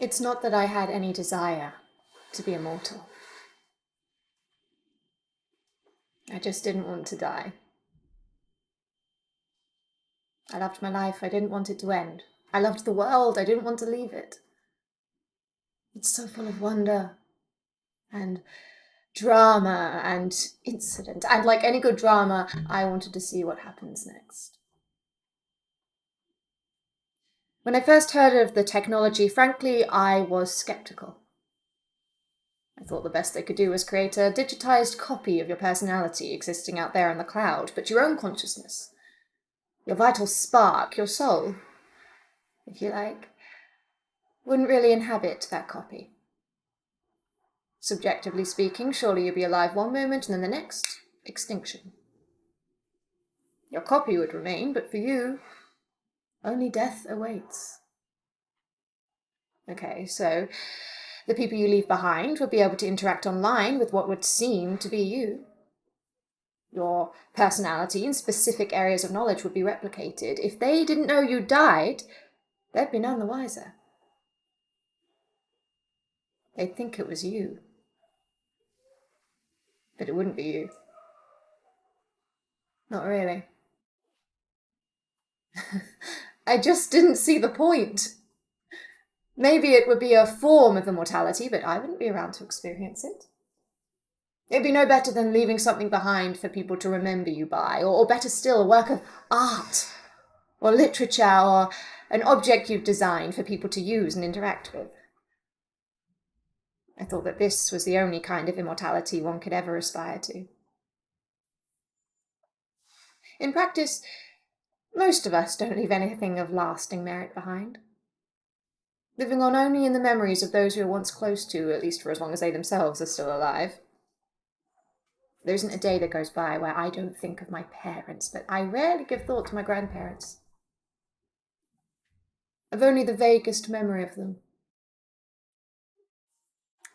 It's not that I had any desire to be immortal. I just didn't want to die. I loved my life. I didn't want it to end. I loved the world. I didn't want to leave it. It's so full of wonder and drama and incident. And like any good drama, I wanted to see what happens next. When I first heard of the technology, frankly, I was skeptical. I thought the best they could do was create a digitized copy of your personality existing out there in the cloud, but your own consciousness, your vital spark, your soul, if you like, wouldn't really inhabit that copy. Subjectively speaking, surely you'd be alive one moment and then the next, extinction. Your copy would remain, but for you, only death awaits. Okay, so the people you leave behind would be able to interact online with what would seem to be you. Your personality and specific areas of knowledge would be replicated. If they didn't know you died, they'd be none the wiser. They'd think it was you. But it wouldn't be you. Not really. I just didn't see the point. Maybe it would be a form of immortality, but I wouldn't be around to experience it. It'd be no better than leaving something behind for people to remember you by, or better still, a work of art, or literature, or an object you've designed for people to use and interact with. I thought that this was the only kind of immortality one could ever aspire to. In practice, most of us don't leave anything of lasting merit behind, living on only in the memories of those we were once close to, at least for as long as they themselves are still alive. There isn't a day that goes by where I don't think of my parents, but I rarely give thought to my grandparents. I've only the vaguest memory of them.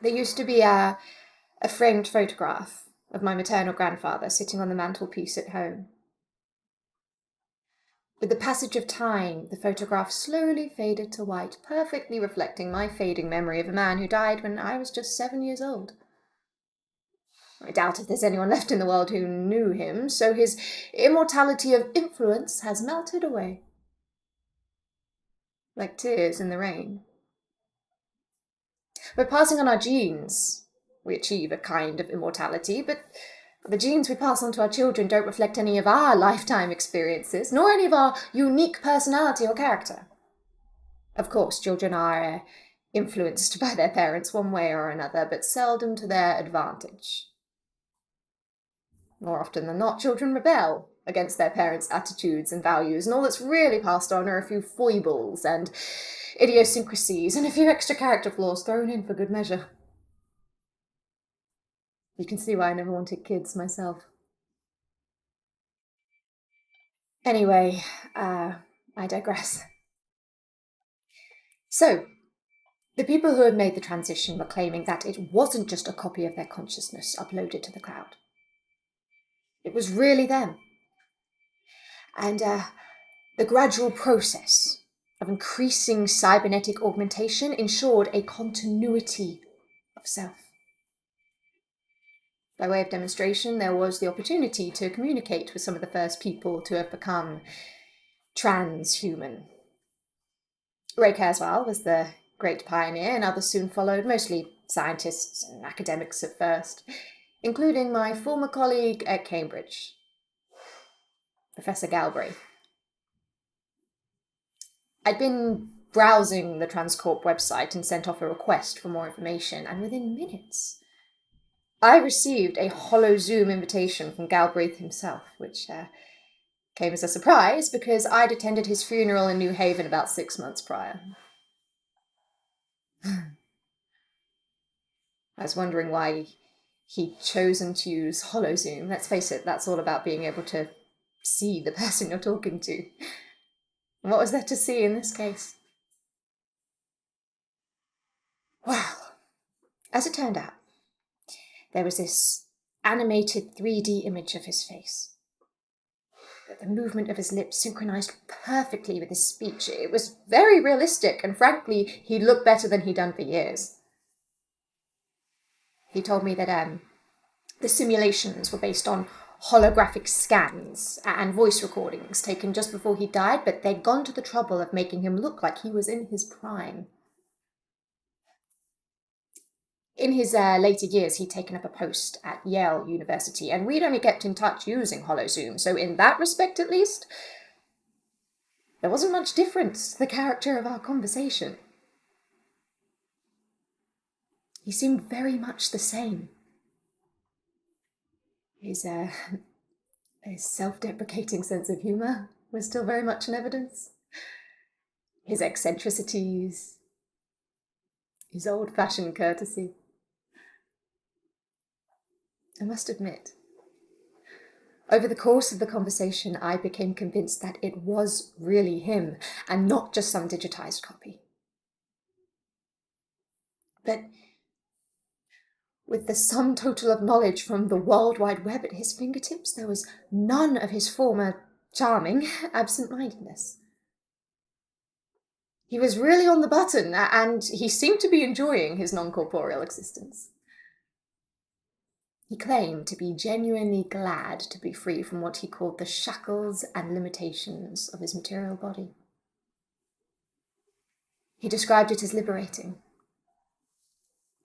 There used to be a framed photograph of my maternal grandfather sitting on the mantelpiece at home. With the passage of time, the photograph slowly faded to white, perfectly reflecting my fading memory of a man who died when I was just 7 years old. I doubt if there's anyone left in the world who knew him, so his immortality of influence has melted away. Like tears in the rain. By passing on our genes, we achieve a kind of immortality, but the genes we pass on to our children don't reflect any of our lifetime experiences, nor any of our unique personality or character. Of course, children are influenced by their parents one way or another, but seldom to their advantage. More often than not, children rebel against their parents' attitudes and values, and all that's really passed on are a few foibles and idiosyncrasies and a few extra character flaws thrown in for good measure. You can see why I never wanted kids myself. Anyway, I digress. So, the people who had made the transition were claiming that it wasn't just a copy of their consciousness uploaded to the cloud. It was really them. And the gradual process of increasing cybernetic augmentation ensured a continuity of self. By way of demonstration, there was the opportunity to communicate with some of the first people to have become transhuman. Ray Kurzweil was the great pioneer, and others soon followed, mostly scientists and academics at first, including my former colleague at Cambridge, Professor Galbraith. I'd been browsing the Transcorp website and sent off a request for more information, and within minutes, I received a hollow Zoom invitation from Galbraith himself, which came as a surprise because I'd attended his funeral in New Haven about 6 months prior. I was wondering why he'd chosen to use hollow Zoom. Let's face it, that's all about being able to see the person you're talking to. And what was there to see in this case? Well, as it turned out, there was this animated 3D image of his face. The movement of his lips synchronized perfectly with his speech. It was very realistic, and frankly, he looked better than he'd done for years. He told me that the simulations were based on holographic scans and voice recordings taken just before he died, but they'd gone to the trouble of making him look like he was in his prime. In his later years, he'd taken up a post at Yale University, and we'd only kept in touch using HoloZoom, so in that respect at least, there wasn't much difference to the character of our conversation. He seemed very much the same. His self-deprecating sense of humour was still very much in evidence. His eccentricities, his old-fashioned courtesy. I must admit, over the course of the conversation, I became convinced that it was really him, and not just some digitized copy. But with the sum total of knowledge from the World Wide Web at his fingertips, there was none of his former charming absent-mindedness. He was really on the button, and he seemed to be enjoying his non-corporeal existence. He claimed to be genuinely glad to be free from what he called the shackles and limitations of his material body. He described it as liberating.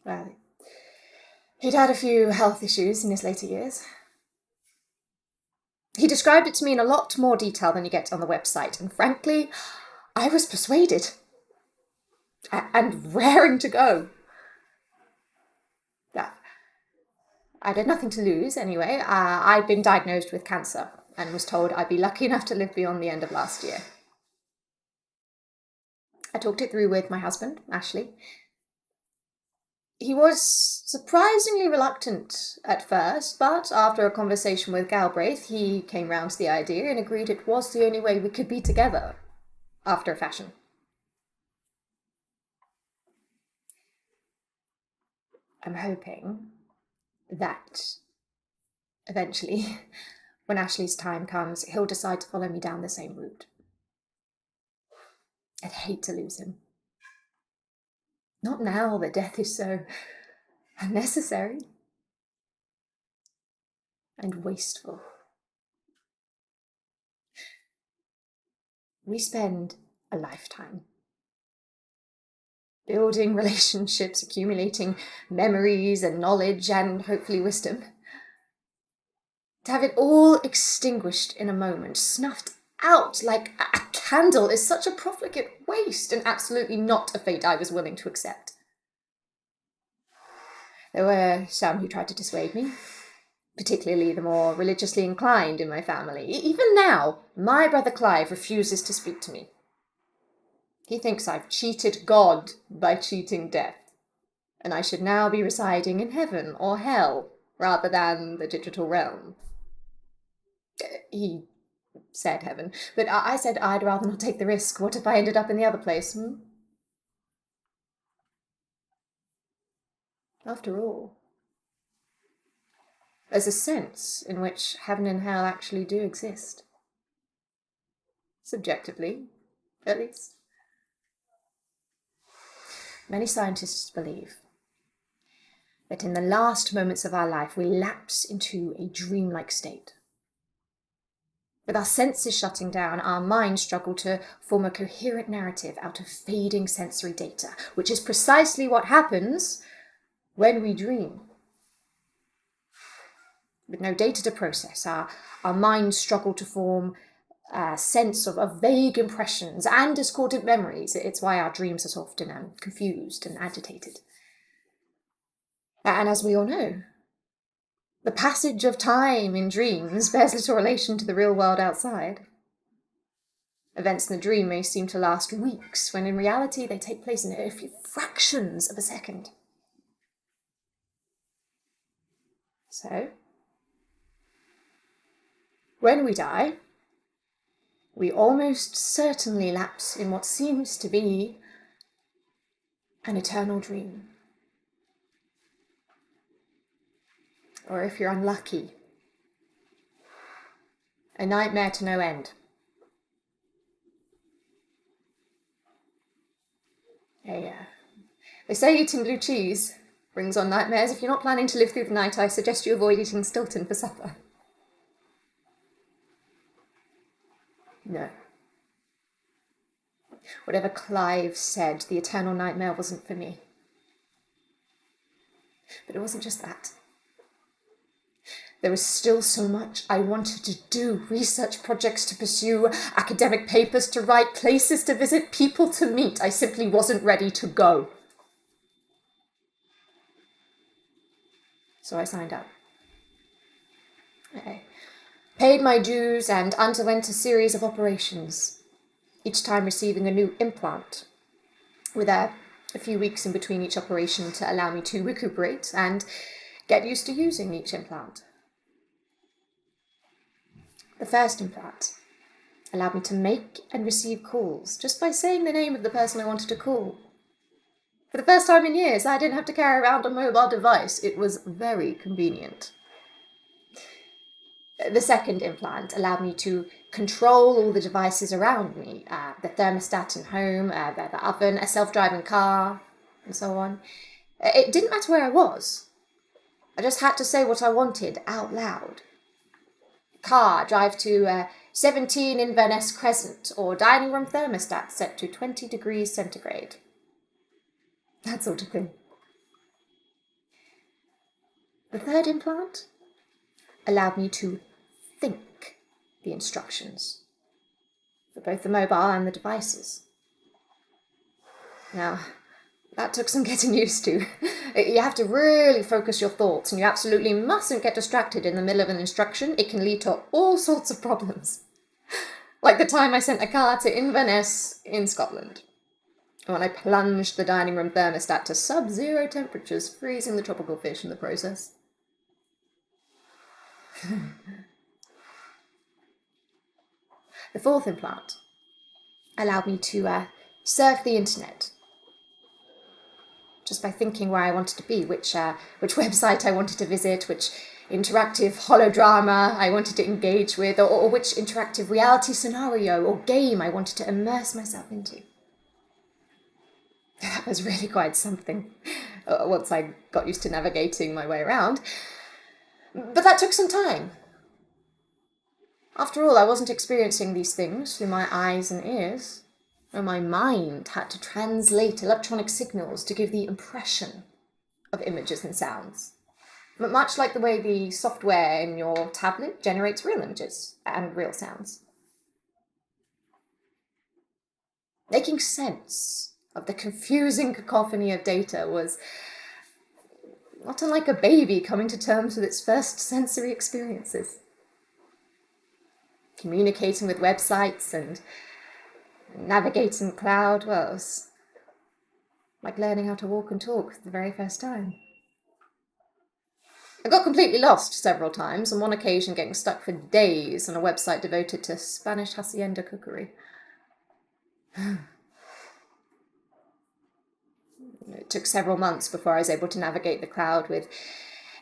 Well, he'd had a few health issues in his later years. He described it to me in a lot more detail than you get on the website, and frankly, I was persuaded. And raring to go. I'd had nothing to lose anyway. I'd been diagnosed with cancer and was told I'd be lucky enough to live beyond the end of last year. I talked it through with my husband, Ashley. He was surprisingly reluctant at first, but after a conversation with Galbraith, he came round to the idea and agreed it was the only way we could be together, after a fashion. I'm hoping that eventually, when Ashley's time comes, he'll decide to follow me down the same route. I'd hate to lose him. Not now that death is so unnecessary and wasteful. We spend a lifetime building relationships, accumulating memories and knowledge and hopefully wisdom. To have it all extinguished in a moment, snuffed out like a candle, is such a profligate waste and absolutely not a fate I was willing to accept. There were some who tried to dissuade me, particularly the more religiously inclined in my family. Even now, my brother Clive refuses to speak to me. He thinks I've cheated God by cheating death, and I should now be residing in heaven or hell rather than the digital realm. He said heaven, but I said I'd rather not take the risk. What if I ended up in the other place? After all, there's a sense in which heaven and hell actually do exist. Subjectively, at least. Many scientists believe that in the last moments of our life we lapse into a dreamlike state. With our senses shutting down, our minds struggle to form a coherent narrative out of fading sensory data, which is precisely what happens when we dream. With no data to process, our minds struggle to form a sense of vague impressions and discordant memories. It's why our dreams are so often confused and agitated. And as we all know, the passage of time in dreams bears little relation to the real world outside. Events in the dream may seem to last weeks, when in reality they take place in a few fractions of a second. So, when we die, we almost certainly lapse in what seems to be an eternal dream. Or if you're unlucky, A nightmare to no end. They say eating blue cheese brings on nightmares. If you're not planning to live through the night, I suggest you avoid eating Stilton for supper. No. Whatever Clive said, the eternal nightmare wasn't for me. But it wasn't just that. There was still so much I wanted to do, research projects to pursue, academic papers to write, places to visit, people to meet. I simply wasn't ready to go. So I signed up. I paid my dues and underwent a series of operations, each time receiving a new implant, with a few weeks in between each operation to allow me to recuperate and get used to using each implant. The first implant allowed me to make and receive calls just by saying the name of the person I wanted to call. For the first time in years, I didn't have to carry around a mobile device. It was very convenient. The second implant allowed me to control all the devices around me, the thermostat in home, the oven, a self-driving car, and so on. It didn't matter where I was. I just had to say what I wanted out loud. Car, drive to 17 Inverness Crescent, or dining room thermostat set to 20 degrees centigrade. That sort of thing. The third implant allowed me to think the instructions for both the mobile and the devices. Now, that took some getting used to. You have to really focus your thoughts, and you absolutely mustn't get distracted in the middle of an instruction. It can lead to all sorts of problems. Like the time I sent a car to Inverness in Scotland, when I plunged the dining room thermostat to sub-zero temperatures, freezing the tropical fish in the process. The fourth implant allowed me to surf the internet, just by thinking where I wanted to be, which website I wanted to visit, which interactive holodrama I wanted to engage with, or which interactive reality scenario or game I wanted to immerse myself into. That was really quite something, once I got used to navigating my way around. But that took some time. After all, I wasn't experiencing these things through my eyes and ears. And my mind had to translate electronic signals to give the impression of images and sounds. But much like the way the software in your tablet generates real images and real sounds. Making sense of the confusing cacophony of data was not unlike a baby coming to terms with its first sensory experiences. Communicating with websites and navigating the cloud, well, it was like learning how to walk and talk for the very first time. I got completely lost several times, on one occasion getting stuck for days on a website devoted to Spanish hacienda cookery. It took several months before I was able to navigate the cloud with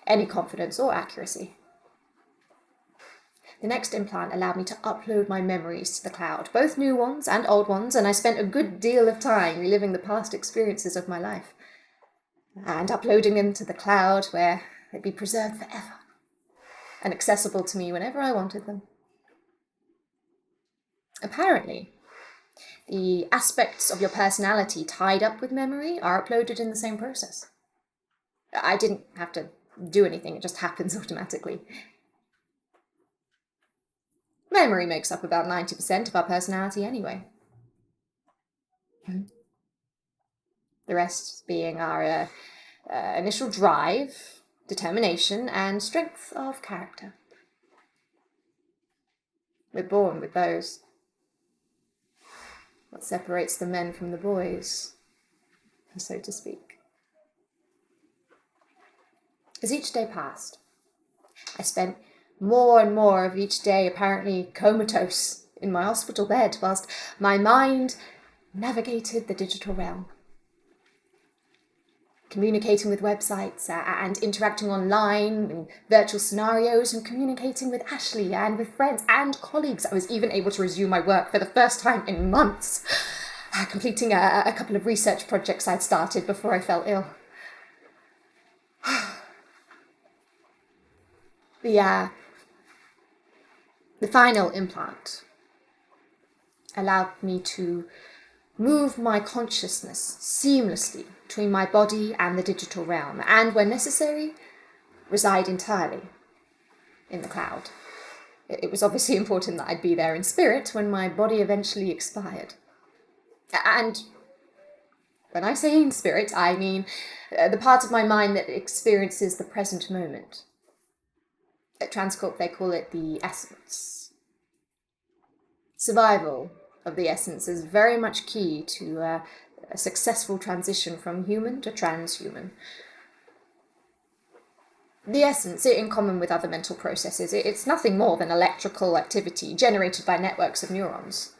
any confidence or accuracy. The next implant allowed me to upload my memories to the cloud, both new ones and old ones, and I spent a good deal of time reliving the past experiences of my life and uploading them to the cloud where they'd be preserved forever and accessible to me whenever I wanted them. Apparently, the aspects of your personality tied up with memory are uploaded in the same process. I didn't have to do anything, it just happens automatically. Memory makes up about 90% of our personality anyway. The rest being our initial drive, determination, and strength of character. We're born with those. What separates the men from the boys, so to speak. As each day passed, I spent more and more of each day apparently comatose in my hospital bed, whilst my mind navigated the digital realm. communicating with websites and interacting online in virtual scenarios and communicating with Ashley and with friends and colleagues. I was even able to resume my work for the first time in months, completing a couple of research projects I'd started before I fell ill. The final implant allowed me to move my consciousness seamlessly between my body and the digital realm, and when necessary, reside entirely in the cloud. It was obviously important that I'd be there in spirit when my body eventually expired. And when I say in spirit, I mean the part of my mind that experiences the present moment. At Transcorp, they call it the essence. Survival of the essence is very much key to a successful transition from human to transhuman. The essence, in common with other mental processes, it's nothing more than electrical activity generated by networks of neurons.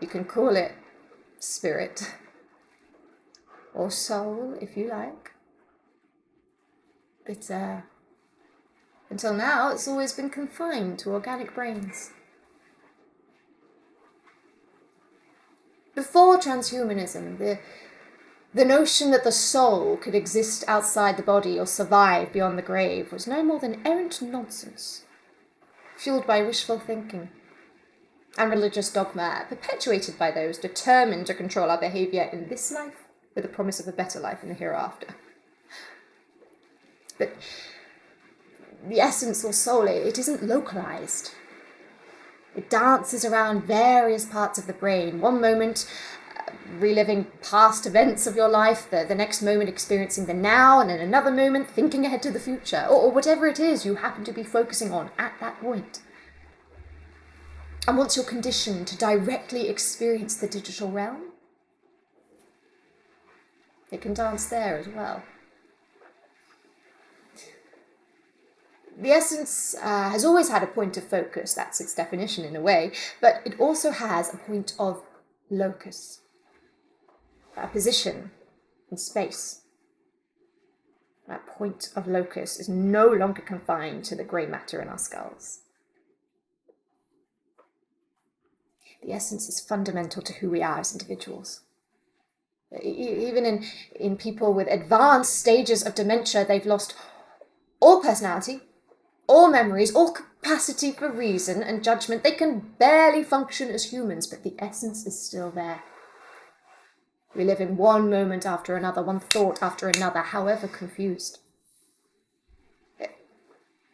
You can call it spirit, or soul, if you like. But until now, it's always been confined to organic brains. Before transhumanism, the notion that the soul could exist outside the body or survive beyond the grave was no more than errant nonsense, fueled by wishful thinking and religious dogma, perpetuated by those determined to control our behaviour in this life with the promise of a better life in the hereafter. But the essence or soul, it isn't localised. It dances around various parts of the brain. One moment, reliving past events of your life, the next moment experiencing the now, and in another moment thinking ahead to the future, or whatever it is you happen to be focusing on at that point. And once you're conditioned to directly experience the digital realm, it can dance there as well. The essence has always had a point of focus, that's its definition in a way, but it also has a point of locus, a position in space. That point of locus is no longer confined to the grey matter in our skulls. The essence is fundamental to who we are as individuals. Even in people with advanced stages of dementia, they've lost all personality, all memories, all capacity for reason and judgment. They can barely function as humans, but the essence is still there. We live in one moment after another, one thought after another, however confused.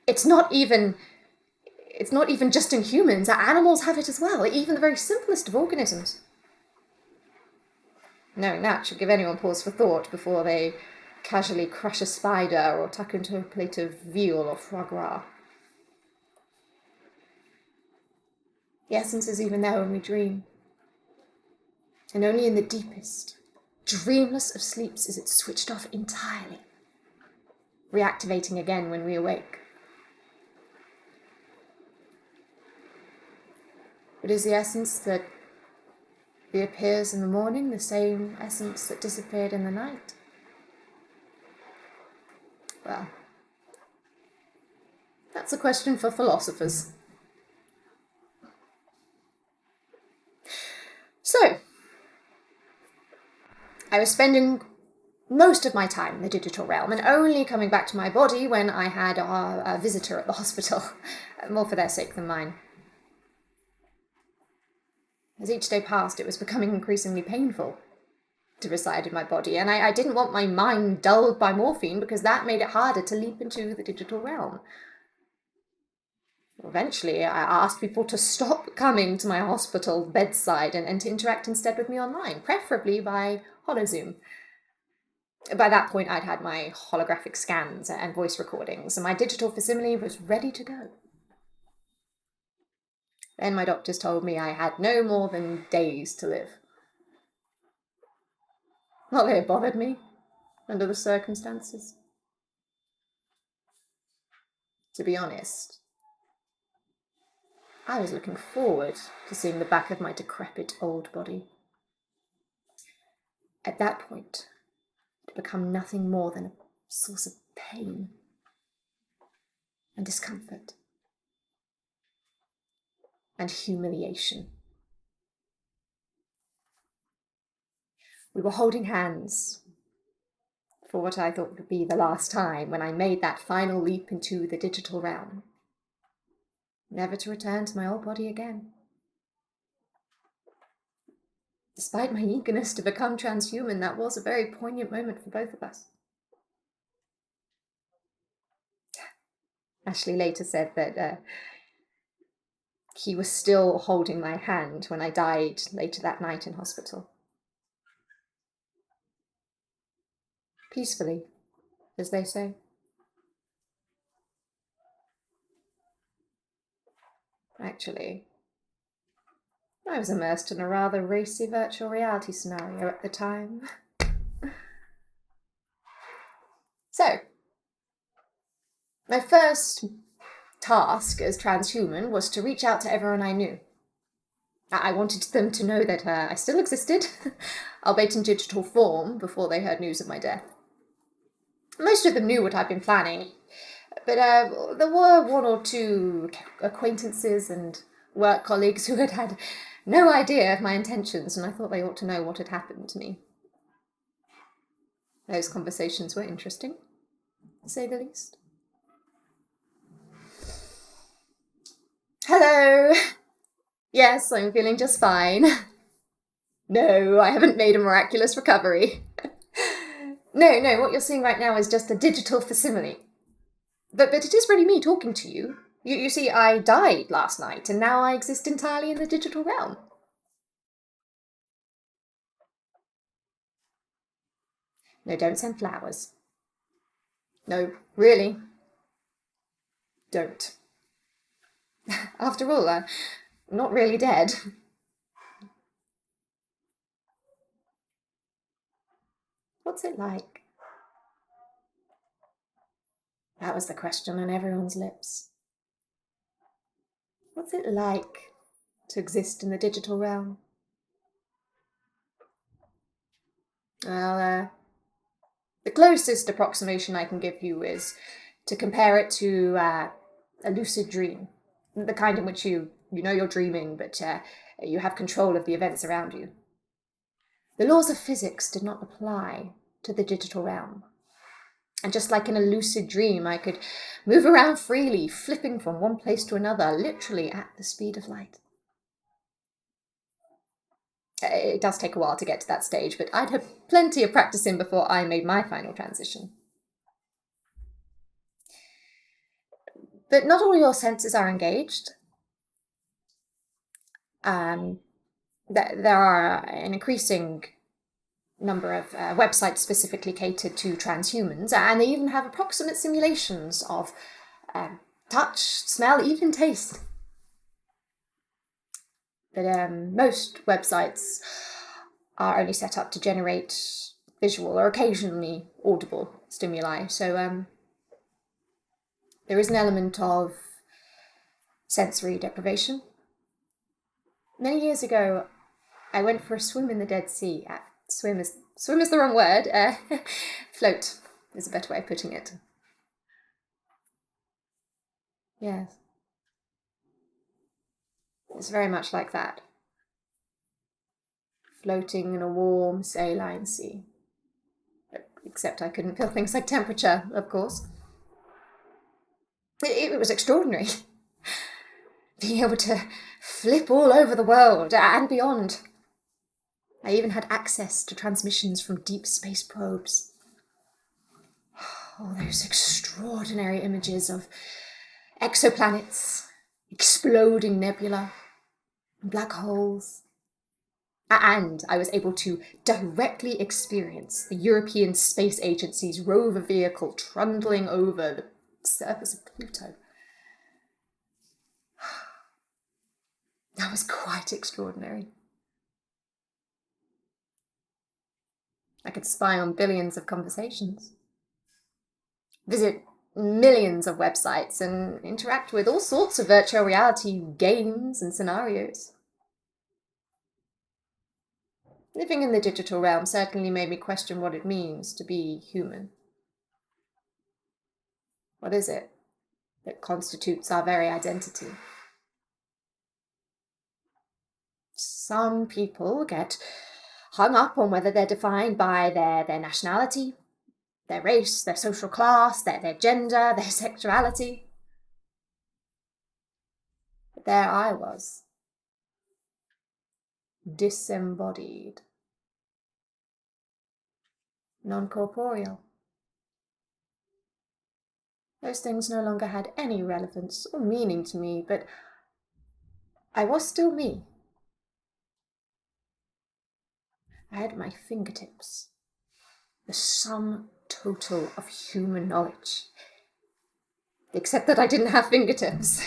It's not even just in humans. Animals have it as well, even the very simplest of organisms. Knowing that should give anyone pause for thought before they casually crush a spider or tuck into a plate of veal or foie gras. The essence is even there when we dream. And only in the deepest, dreamless of sleeps is it switched off entirely, reactivating again when we awake. But is the essence that reappears in the morning the same essence that disappeared in the night? Well, that's a question for philosophers. So, I was spending most of my time in the digital realm and only coming back to my body when I had a visitor at the hospital, more for their sake than mine. As each day passed, it was becoming increasingly painful to reside in my body, and I didn't want my mind dulled by morphine because that made it harder to leap into the digital realm. Eventually, I asked people to stop coming to my hospital bedside and to interact instead with me online, preferably by holozoom. By that point, I'd had my holographic scans and voice recordings, and my digital facsimile was ready to go. Then my doctors told me I had no more than days to live. Not that it bothered me, under the circumstances. To be honest, I was looking forward to seeing the back of my decrepit old body. At that point, become nothing more than a source of pain and discomfort and humiliation. We were holding hands for what I thought would be the last time when I made that final leap into the digital realm, never to return to my old body again. Despite my eagerness to become transhuman, that was a very poignant moment for both of us. Ashley later said that he was still holding my hand when I died later that night in hospital. Peacefully, as they say. Actually, I was immersed in a rather racy virtual reality scenario at the time. So, my first task as transhuman was to reach out to everyone I knew. I wanted them to know that I still existed, albeit in digital form, before they heard news of my death. Most of them knew what I'd been planning, but there were one or two acquaintances and work colleagues who had had no idea of my intentions, and I thought they ought to know what had happened to me. Those conversations were interesting, to say the least. Hello! Yes, I'm feeling just fine. No, I haven't made a miraculous recovery. No, what you're seeing right now is just a digital facsimile. But it is really me talking to you. You see, I died last night, and now I exist entirely in the digital realm. No, don't send flowers. No, really. Don't. After all, I'm not really dead. What's it like? That was the question on everyone's lips. What's it like to exist in the digital realm? Well, the closest approximation I can give you is to compare it to a lucid dream. The kind in which you know you're dreaming, but you have control of the events around you. The laws of physics did not apply to the digital realm. And just like in a lucid dream, I could move around freely, flipping from one place to another, literally at the speed of light. It does take a while to get to that stage, but I'd had plenty of practicing before I made my final transition. But not all your senses are engaged. There are an increasing number of websites specifically catered to transhumans, and they even have approximate simulations of touch, smell, even taste. But most websites are only set up to generate visual or occasionally audible stimuli, so there is an element of sensory deprivation. Many years ago, I went for a swim in the Dead Sea. Swim is the wrong word. Float is a better way of putting it. Yes. It's very much like that. Floating in a warm, saline sea. Except I couldn't feel things like temperature, of course. It was extraordinary. Being able to flip all over the world and beyond. I even had access to transmissions from deep space probes. All those extraordinary images of exoplanets, exploding nebula, black holes. And I was able to directly experience the European Space Agency's rover vehicle trundling over the surface of Pluto. That was quite extraordinary. I could spy on billions of conversations, visit millions of websites, and interact with all sorts of virtual reality games and scenarios. Living in the digital realm certainly made me question what it means to be human. What is it that constitutes our very identity? Some people get hung up on whether they're defined by their nationality, their race, their social class, their gender, their sexuality. But there I was, disembodied, non-corporeal. Those things no longer had any relevance or meaning to me, but I was still me. I had at my fingertips the sum total of human knowledge, except that I didn't have fingertips.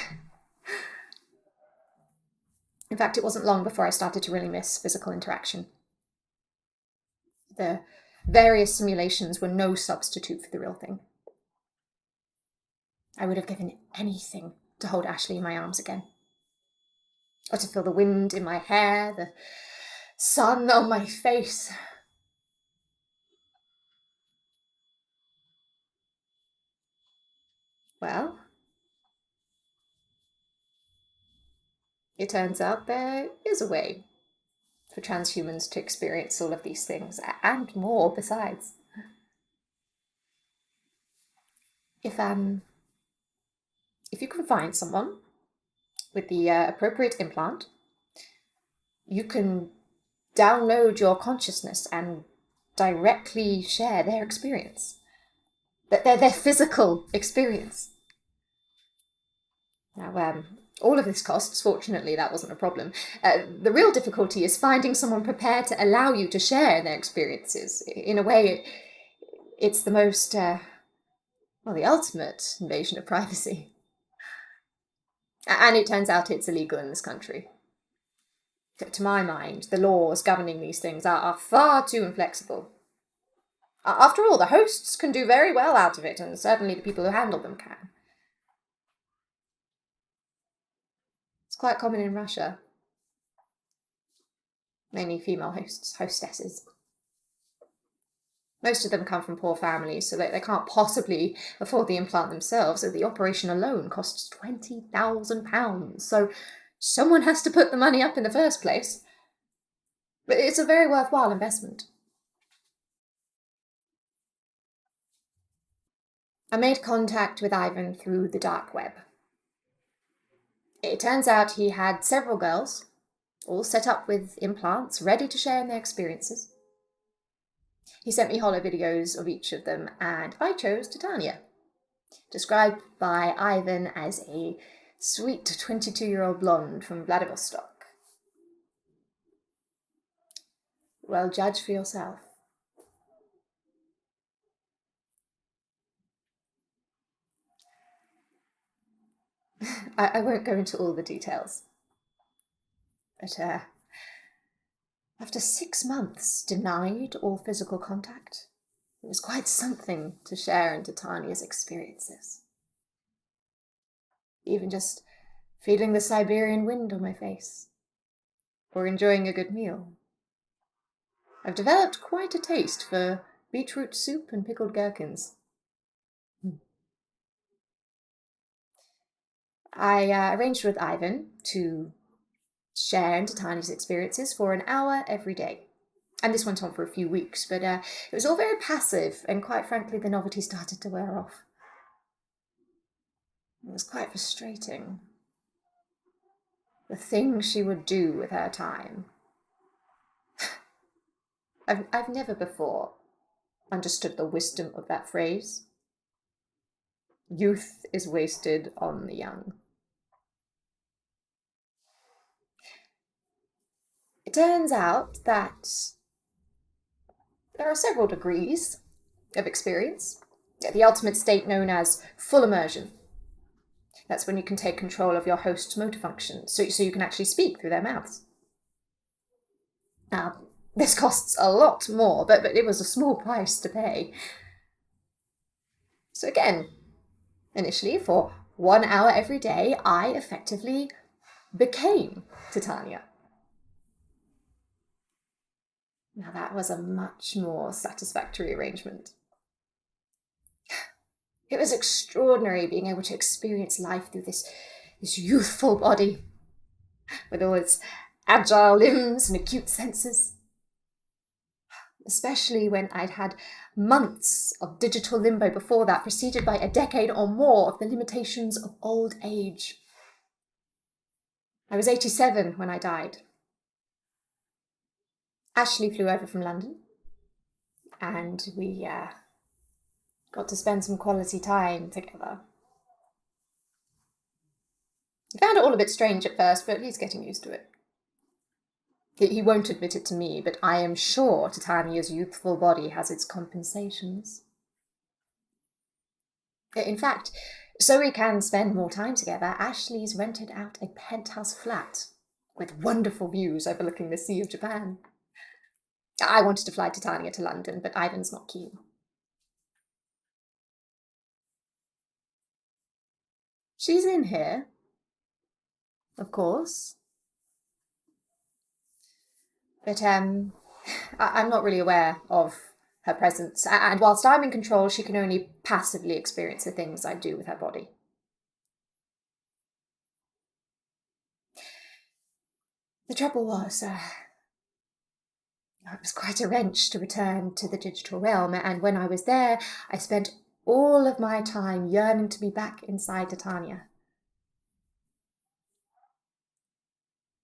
In fact, it wasn't long before I started to really miss physical interaction. The various simulations were no substitute for the real thing. I would have given anything to hold Ashley in my arms again, or to feel the wind in my hair, the sun on my face. Well, it turns out there is a way for transhumans to experience all of these things, and more besides. If you can find someone with the appropriate implant, you can download your consciousness and directly share their experience, their physical experience. Now, all of this costs. Fortunately, that wasn't a problem. The real difficulty is finding someone prepared to allow you to share their experiences. In a way, it's the most, the ultimate invasion of privacy. And it turns out it's illegal in this country. To my mind, the laws governing these things are far too inflexible. After all, the hosts can do very well out of it, and certainly the people who handle them can. It's quite common in Russia. Mainly female hostesses. Most of them come from poor families, so they can't possibly afford the implant themselves, so the operation alone costs £20,000. So someone has to put the money up in the first place. But it's a very worthwhile investment. I made contact with Ivan through the dark web. It turns out he had several girls, all set up with implants, ready to share in their experiences. He sent me holo videos of each of them, and I chose Titania, described by Ivan as a sweet 22-year-old blonde from Vladivostok. Well, judge for yourself. I won't go into all the details. But after 6 months denied all physical contact, it was quite something to share in Titania's experiences. Even just feeling the Siberian wind on my face, or enjoying a good meal. I've developed quite a taste for beetroot soup and pickled gherkins. I arranged with Ivan to share in Titania's experiences for an hour every day. And this went on for a few weeks, but it was all very passive, and quite frankly, the novelty started to wear off. It was quite frustrating. The things she would do with her time. I've never before understood the wisdom of that phrase. Youth is wasted on the young. It turns out that there are several degrees of experience. The ultimate state known as full immersion. That's when you can take control of your host's motor function, so you can actually speak through their mouths. Now, this costs a lot more, but it was a small price to pay. So again, initially, for 1 hour every day, I effectively became Titania. Now that was a much more satisfactory arrangement. It was extraordinary being able to experience life through this youthful body, with all its agile limbs and acute senses. Especially when I'd had months of digital limbo before that, preceded by a decade or more of the limitations of old age. I was 87 when I died. Ashley flew over from London, and we got to spend some quality time together. He found it all a bit strange at first, but he's getting used to it. He won't admit it to me, but I am sure Titania's youthful body has its compensations. In fact, so we can spend more time together, Ashley's rented out a penthouse flat with wonderful views overlooking the Sea of Japan. I wanted to fly Titania to London, but Ivan's not keen. She's in here, of course. But I'm not really aware of her presence. And whilst I'm in control, she can only passively experience the things I do with her body. The trouble was, it was quite a wrench to return to the digital realm, and when I was there, I spent all of my time yearning to be back inside Titania.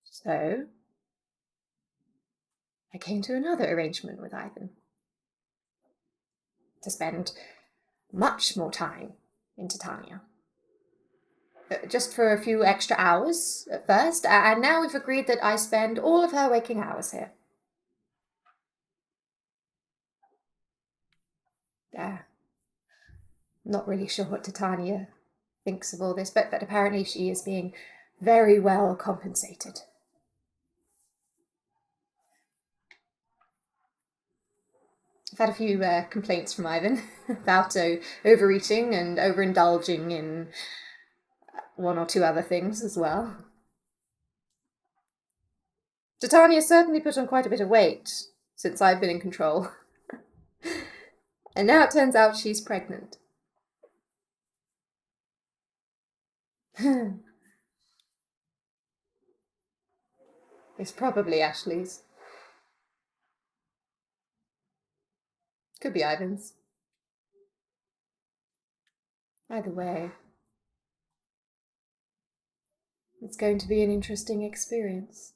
So, I came to another arrangement with Ivan. To spend much more time in Titania. Just for a few extra hours at first, and now we've agreed that I spend all of her waking hours here. Not really sure what Titania thinks of all this, but apparently she is being very well compensated. I've had a few complaints from Ivan about overeating and overindulging in one or two other things as well. Titania certainly put on quite a bit of weight since I've been in control. And now it turns out she's pregnant. It's probably Ashley's. Could be Ivan's. Either way, it's going to be an interesting experience.